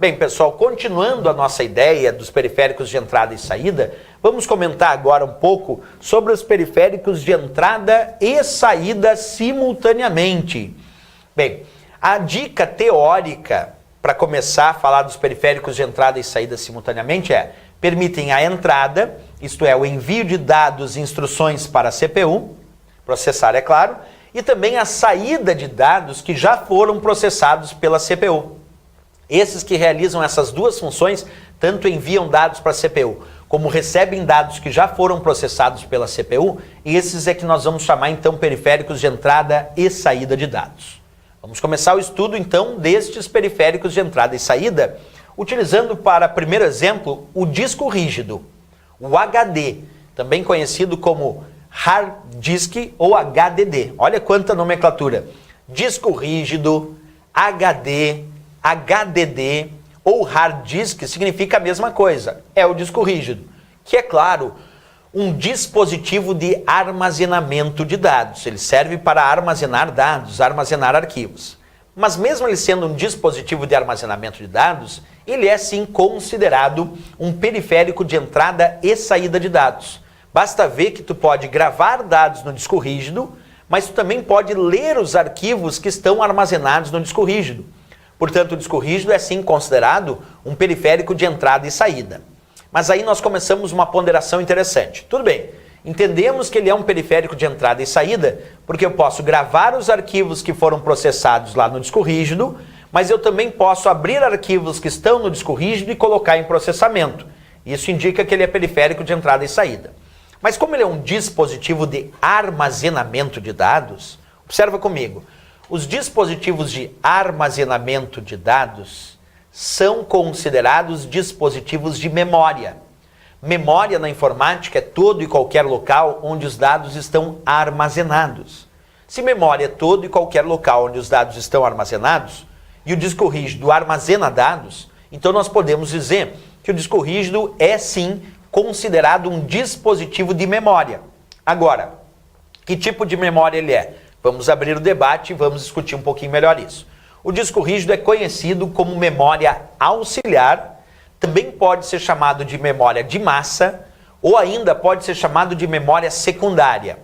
Bem, pessoal, continuando a nossa ideia dos periféricos de entrada e saída, vamos comentar agora um pouco sobre os periféricos de entrada e saída simultaneamente. Bem, a dica teórica para começar a falar dos periféricos de entrada e saída simultaneamente é: permitem a entrada, isto é, o envio de dados e instruções para a CPU, processar é claro, e também a saída de dados que já foram processados pela CPU. Esses que realizam essas duas funções, tanto enviam dados para a CPU, como recebem dados que já foram processados pela CPU, e esses é que nós vamos chamar então periféricos de entrada e saída de dados. Vamos começar o estudo então destes periféricos de entrada e saída, utilizando para primeiro exemplo o disco rígido, o HD, também conhecido como Hard Disk ou HDD. Olha quanta nomenclatura: disco rígido, HD, HDD ou Hard Disk significa a mesma coisa, é o disco rígido, que é claro, um dispositivo de armazenamento de dados. Ele serve para armazenar dados, armazenar arquivos. Mas mesmo ele sendo um dispositivo de armazenamento de dados, ele é sim considerado um periférico de entrada e saída de dados. Basta ver que tu pode gravar dados no disco rígido, mas tu também pode ler os arquivos que estão armazenados no disco rígido. Portanto, o disco rígido é sim considerado um periférico de entrada e saída. Mas aí nós começamos uma ponderação interessante. Tudo bem, entendemos que ele é um periférico de entrada e saída, porque eu posso gravar os arquivos que foram processados lá no disco rígido, mas eu também posso abrir arquivos que estão no disco rígido e colocar em processamento. Isso indica que ele é periférico de entrada e saída. Mas como ele é um dispositivo de armazenamento de dados, observa comigo, os dispositivos de armazenamento de dados são considerados dispositivos de memória. Memória na informática é todo e qualquer local onde os dados estão armazenados. Se memória é todo e qualquer local onde os dados estão armazenados, e o disco rígido armazena dados, então nós podemos dizer que o disco rígido é sim considerado um dispositivo de memória. Agora, que tipo de memória ele é? Vamos abrir o debate e vamos discutir um pouquinho melhor isso. O disco rígido é conhecido como memória auxiliar, também pode ser chamado de memória de massa, ou ainda pode ser chamado de memória secundária.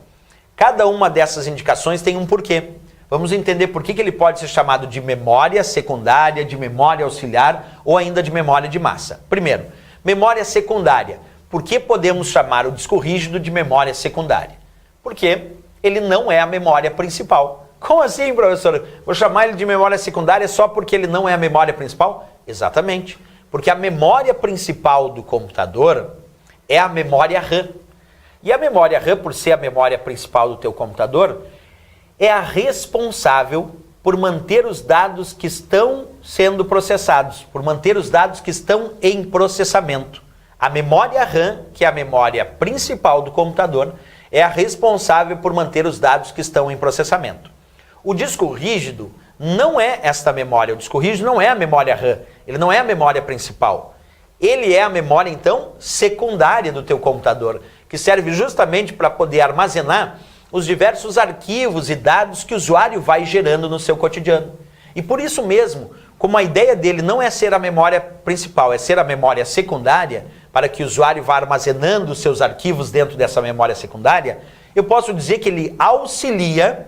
Cada uma dessas indicações tem um porquê. Vamos entender por que ele pode ser chamado de memória secundária, de memória auxiliar ou ainda de memória de massa. Primeiro, memória secundária. Por que podemos chamar o disco rígido de memória secundária? Porque ele não é a memória principal. Como assim, professor? Vou chamar ele de memória secundária só porque ele não é a memória principal? Exatamente. Porque a memória principal do computador é a memória RAM. E a memória RAM, por ser a memória principal do teu computador, é a responsável por manter os dados que estão sendo processados, por manter os dados que estão em processamento. A memória RAM, que é a memória principal do computador, é a responsável por manter os dados que estão em processamento. O disco rígido não é esta memória, o disco rígido não é a memória RAM, ele não é a memória principal. Ele é a memória, então, secundária do teu computador, que serve justamente para poder armazenar os diversos arquivos e dados que o usuário vai gerando no seu cotidiano. E por isso mesmo, como a ideia dele não é ser a memória principal, é ser a memória secundária, para que o usuário vá armazenando os seus arquivos dentro dessa memória secundária, eu posso dizer que ele auxilia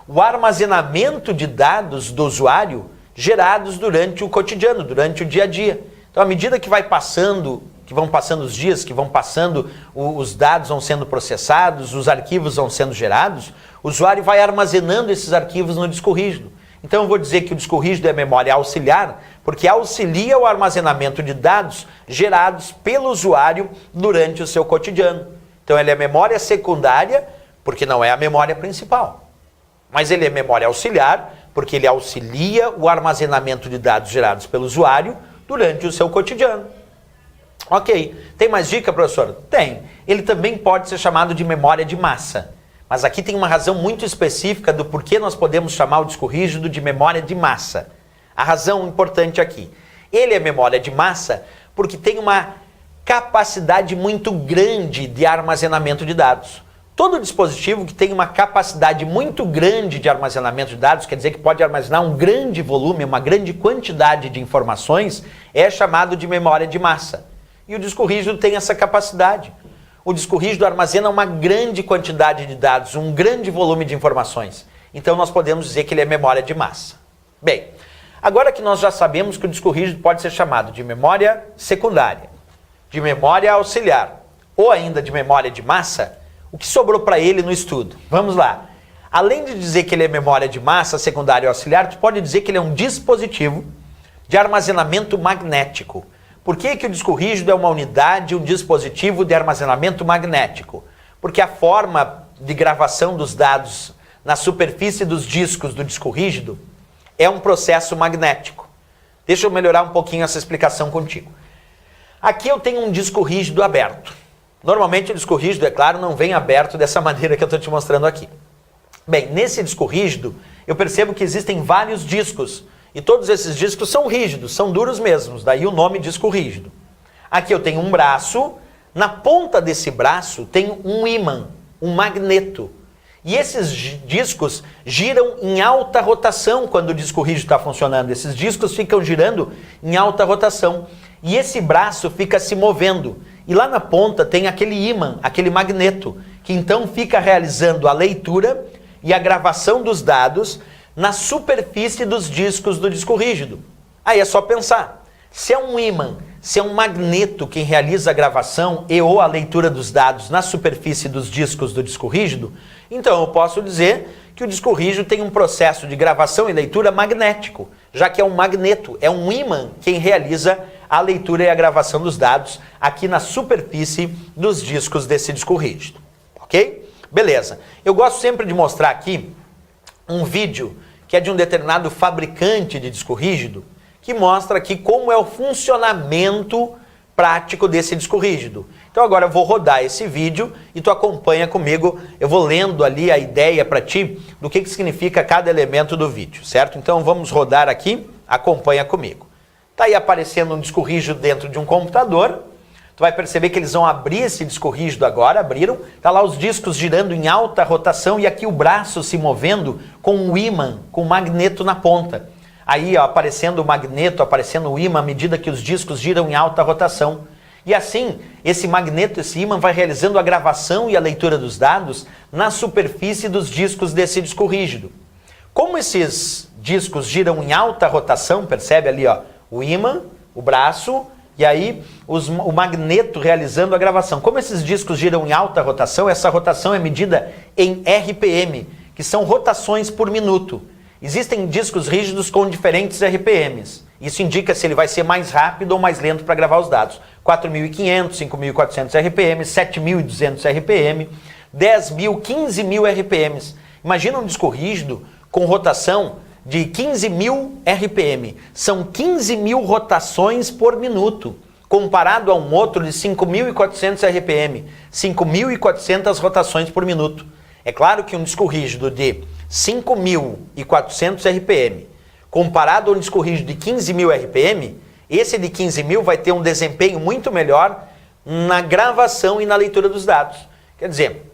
o armazenamento de dados do usuário gerados durante o cotidiano, durante o dia a dia. Então, à medida que vão passando os dias, que vão passando, os dados vão sendo processados, os arquivos vão sendo gerados, o usuário vai armazenando esses arquivos no disco rígido. Então eu vou dizer que o disco rígido é memória auxiliar, porque auxilia o armazenamento de dados gerados pelo usuário durante o seu cotidiano. Então ele é memória secundária, porque não é a memória principal. Mas ele é memória auxiliar, porque ele auxilia o armazenamento de dados gerados pelo usuário durante o seu cotidiano. Ok. Tem mais dica, professor? Tem. Ele também pode ser chamado de memória de massa. Mas aqui tem uma razão muito específica do porquê nós podemos chamar o disco rígido de memória de massa. A razão importante aqui. Ele é memória de massa porque tem uma capacidade muito grande de armazenamento de dados. Todo dispositivo que tem uma capacidade muito grande de armazenamento de dados, quer dizer que pode armazenar um grande volume, uma grande quantidade de informações, é chamado de memória de massa. E o disco rígido tem essa capacidade. O disco rígido armazena uma grande quantidade de dados, um grande volume de informações. Então nós podemos dizer que ele é memória de massa. Bem, agora que nós já sabemos que o disco rígido pode ser chamado de memória secundária, de memória auxiliar ou ainda de memória de massa, o que sobrou para ele no estudo? Vamos lá. Além de dizer que ele é memória de massa, secundária ou auxiliar, tu pode dizer que ele é um dispositivo de armazenamento magnético. Por que que o disco rígido é uma unidade, um dispositivo de armazenamento magnético? Porque a forma de gravação dos dados na superfície dos discos do disco rígido é um processo magnético. Deixa eu melhorar um pouquinho essa explicação contigo. Aqui eu tenho um disco rígido aberto. Normalmente o disco rígido, é claro, não vem aberto dessa maneira que eu estou te mostrando aqui. Bem, nesse disco rígido, eu percebo que existem vários discos. E todos esses discos são rígidos, são duros mesmos, daí o nome disco rígido. Aqui eu tenho um braço, na ponta desse braço tem um ímã, um magneto. E esses discos giram em alta rotação quando o disco rígido está funcionando. Esses discos ficam girando em alta rotação. E esse braço fica se movendo. E lá na ponta tem aquele ímã, aquele magneto, que então fica realizando a leitura e a gravação dos dados na superfície dos discos do disco rígido. Aí é só pensar. Se é um ímã, se é um magneto quem realiza a gravação e ou a leitura dos dados na superfície dos discos do disco rígido, então eu posso dizer que o disco rígido tem um processo de gravação e leitura magnético, já que é um magneto, é um ímã quem realiza a leitura e a gravação dos dados aqui na superfície dos discos desse disco rígido. Ok? Beleza. Eu gosto sempre de mostrar aqui um vídeo que é de um determinado fabricante de disco rígido, que mostra aqui como é o funcionamento prático desse disco rígido. Então agora eu vou rodar esse vídeo e tu acompanha comigo, eu vou lendo ali a ideia para ti do que significa cada elemento do vídeo, certo? Então vamos rodar aqui, acompanha comigo. Tá aí aparecendo um disco rígido dentro de um computador, tu vai perceber que eles vão abrir esse disco rígido agora, abriram, tá lá os discos girando em alta rotação e aqui o braço se movendo com um ímã, com um magneto na ponta. Aí ó, aparecendo o magneto, aparecendo o ímã à medida que os discos giram em alta rotação. E assim, esse magneto, esse ímã vai realizando a gravação e a leitura dos dados na superfície dos discos desse disco rígido. Como esses discos giram em alta rotação, percebe ali ó, o ímã, o braço e aí o magneto realizando a gravação. Como esses discos giram em alta rotação, essa rotação é medida em RPM, que são rotações por minuto. Existem discos rígidos com diferentes RPMs. Isso indica se ele vai ser mais rápido ou mais lento para gravar os dados. 4.500, 5.400 RPM, 7.200 RPM, 10.000, 15.000 RPMs. Imagina um disco rígido com rotação de 15.000 RPM. São 15.000 rotações por minuto, comparado a um outro de 5.400 RPM. 5.400 rotações por minuto. É claro que um disco rígido de 5.400 RPM, comparado a um disco rígido de 15.000 RPM, esse de 15.000 vai ter um desempenho muito melhor na gravação e na leitura dos dados. Quer dizer,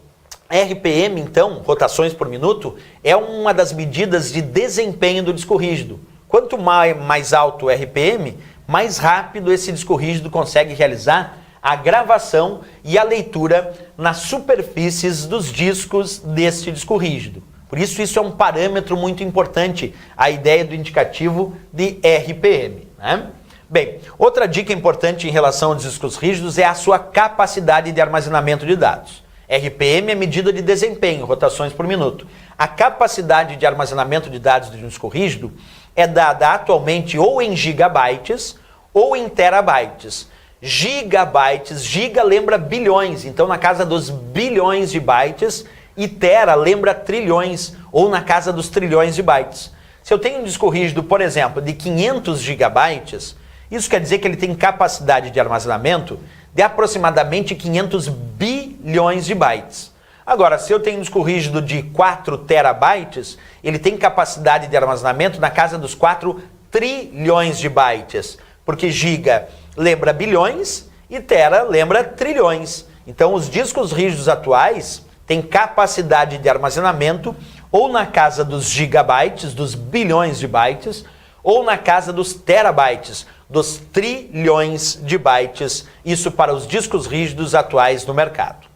RPM, então, rotações por minuto, é uma das medidas de desempenho do disco rígido. Quanto mais alto o RPM, mais rápido esse disco rígido consegue realizar a gravação e a leitura nas superfícies dos discos deste disco rígido. Por isso, isso é um parâmetro muito importante, a ideia do indicativo de RPM. Né? Bem, outra dica importante em relação aos discos rígidos é a sua capacidade de armazenamento de dados. RPM é medida de desempenho, rotações por minuto. A capacidade de armazenamento de dados de um disco rígido é dada atualmente ou em gigabytes ou em terabytes. Gigabytes, giga lembra bilhões, então na casa dos bilhões de bytes, e tera lembra trilhões, ou na casa dos trilhões de bytes. Se eu tenho um disco rígido, por exemplo, de 500 gigabytes, isso quer dizer que ele tem capacidade de armazenamento de aproximadamente 500 bilhões de bytes. Agora, se eu tenho um disco rígido de 4 terabytes, ele tem capacidade de armazenamento na casa dos 4 trilhões de bytes, porque giga lembra bilhões e tera lembra trilhões. Então, os discos rígidos atuais tem capacidade de armazenamento ou na casa dos gigabytes, dos bilhões de bytes, ou na casa dos terabytes, dos trilhões de bytes, isso para os discos rígidos atuais no mercado.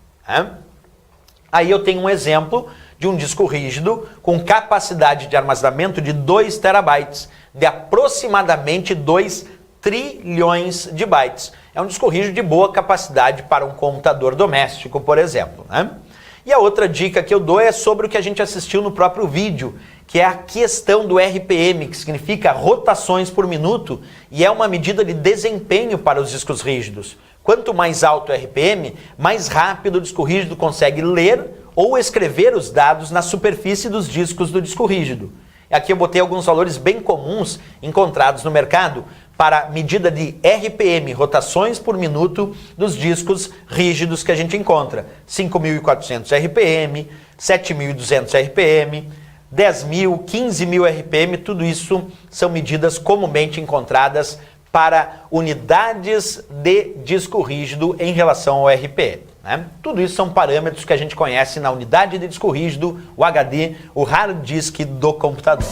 Aí eu tenho um exemplo de um disco rígido com capacidade de armazenamento de 2 terabytes, de aproximadamente 2 trilhões de bytes. É um disco rígido de boa capacidade para um computador doméstico, por exemplo. E a outra dica que eu dou é sobre o que a gente assistiu no próprio vídeo, que é a questão do RPM, que significa rotações por minuto, e é uma medida de desempenho para os discos rígidos. Quanto mais alto o RPM, mais rápido o disco rígido consegue ler ou escrever os dados na superfície dos discos do disco rígido. Aqui eu botei alguns valores bem comuns encontrados no mercado para medida de RPM, rotações por minuto, dos discos rígidos que a gente encontra. 5.400 RPM, 7.200 RPM, 10.000, 15.000 RPM, tudo isso são medidas comumente encontradas para unidades de disco rígido em relação ao RPM. Tudo isso são parâmetros que a gente conhece na unidade de disco rígido, o HD, o hard disk do computador.